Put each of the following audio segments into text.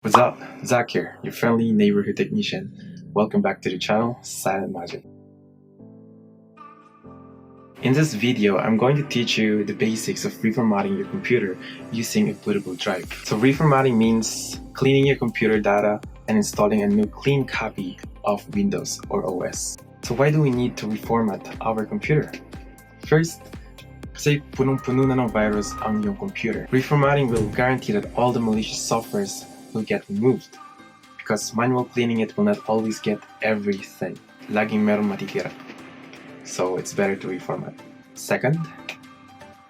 What's up? Zach here, your friendly neighborhood technician. Welcome back to the channel, Silent Magic. In this video, I'm going to teach you the basics of reformatting your computer using a bootable drive. So reformatting means cleaning your computer data and installing a new clean copy of Windows or OS. So why do we need to reformat our computer? First, kasi punong-puno na ng virus ang iyong computer. Reformatting will guarantee that all the malicious softwares will get removed because manual cleaning it will not always get everything. Laging meron matitira. So it's better to reformat. Second,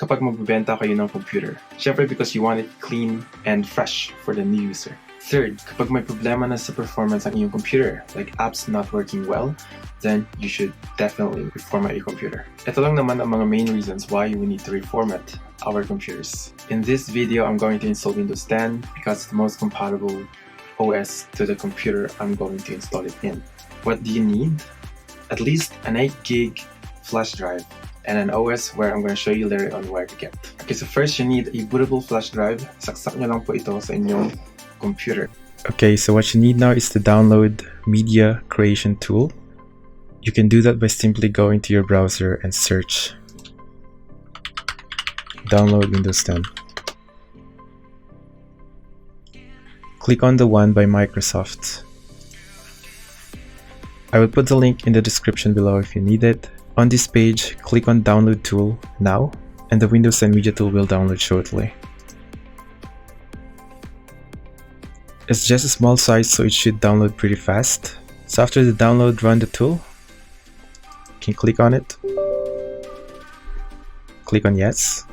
kapag magbebenta kayo ng computer, syempre because you want it clean and fresh for the new user. Third, kapag may problema na sa performance ng iyong computer, like apps not working well, then you should definitely reformat your computer. Ito lang naman ang mga main reasons why we need to reformat our computers. In this video, I'm going to install Windows 10 because it's the most compatible OS to the computer I'm going to install it in. What do you need? At least an 8 gig flash drive and an OS where I'm going to show you later on where to get. Okay, so first you need a bootable flash drive. Saksak nyo lang po ito sa inyong computer. Okay, so what you need now is to download Media Creation Tool. You can do that by simply going to your browser and search download Windows 10. Click on the one by Microsoft. I will put the link in the description below if you need it. On this page, click on Download Tool now, and the Windows 10 Media Tool will download shortly. It's just a small size, so it should download pretty fast. So after the download, run the tool. You can click on it. Click on Yes.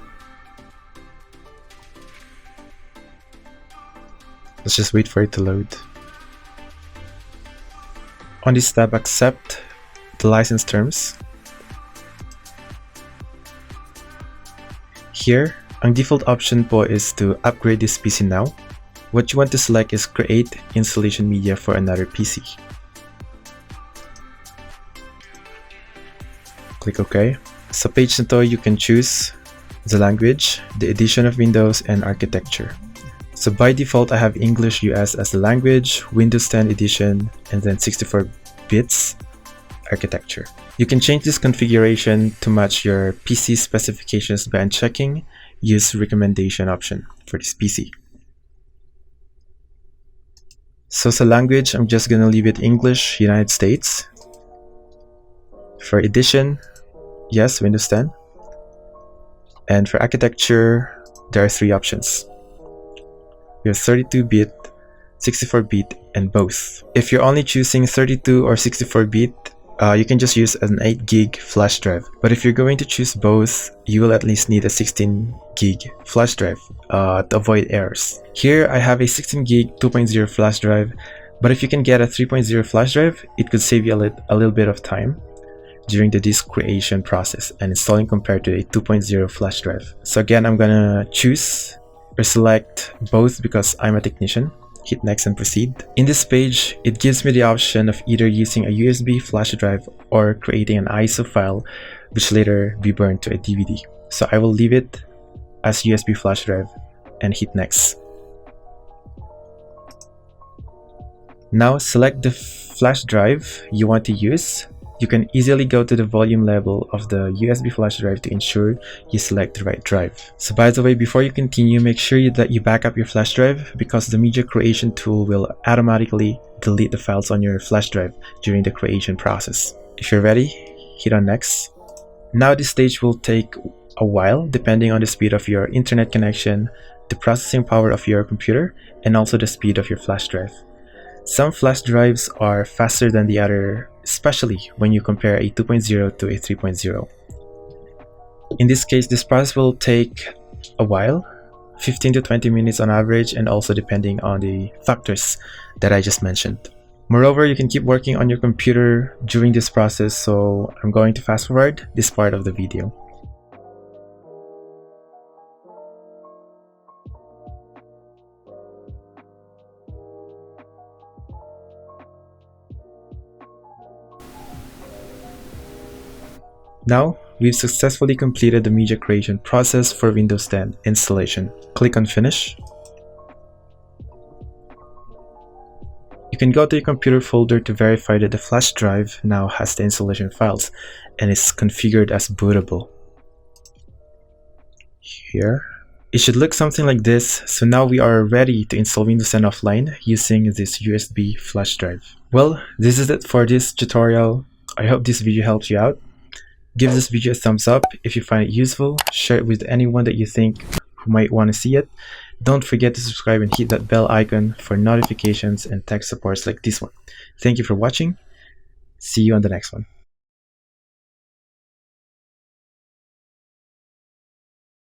Let's just wait for it to load. On this tab, accept the license terms. Here, ang default option po is to upgrade this PC now. What you want to select is create installation media for another PC. Click OK. Sa page na to, you can choose the language, the edition of Windows, and architecture. So by default, I have English US as the language, Windows 10 edition, and then 64 bits architecture. You can change this configuration to match your PC specifications by unchecking use recommendation option for this PC. So sa language, I'm just gonna leave it English, United States. For edition, yes, Windows 10. And for architecture, there are 3 options. We have 32-bit, 64-bit, and both. If you're only choosing 32 or 64-bit, you can just use an 8 gig flash drive. But if you're going to choose both, you will at least need a 16 gig flash drive to avoid errors. Here, I have a 16 gig 2.0 flash drive, but if you can get a 3.0 flash drive, it could save you a little bit of time during the disk creation process and installing compared to a 2.0 flash drive. So again, I'm gonna choose or select both because I'm a technician. Hit next and proceed. In this page, it gives me the option of either using a USB flash drive or creating an ISO file which later be burned to a DVD. So I will leave it as USB flash drive and hit next. Now select the flash drive you want to use. You can easily go to the volume level of the USB flash drive to ensure you select the right drive. So by the way, before you continue, make sure that you back up your flash drive because the media creation tool will automatically delete the files on your flash drive during the creation process. If you're ready, hit on next. Now this stage will take a while depending on the speed of your internet connection, the processing power of your computer, and also the speed of your flash drive. Some flash drives are faster than the other, especially when you compare a 2.0 to a 3.0. In this case, this process will take a while, 15 to 20 minutes on average, and also depending on the factors that I just mentioned. Moreover, you can keep working on your computer during this process, so I'm going to fast forward this part of the video. Now, we've successfully completed the media creation process for Windows 10 installation. Click on Finish. You can go to your computer folder to verify that the flash drive now has the installation files and is configured as bootable. Here. It should look something like this. So now we are ready to install Windows 10 offline using this USB flash drive. Well, this is it for this tutorial. I hope this video helped you out. Give this video a thumbs up if you find it useful. Share it with anyone that you think who might want to see it. Don't forget to subscribe and hit that bell icon for notifications and tech supports like this one. Thank you for watching. See you on the next one.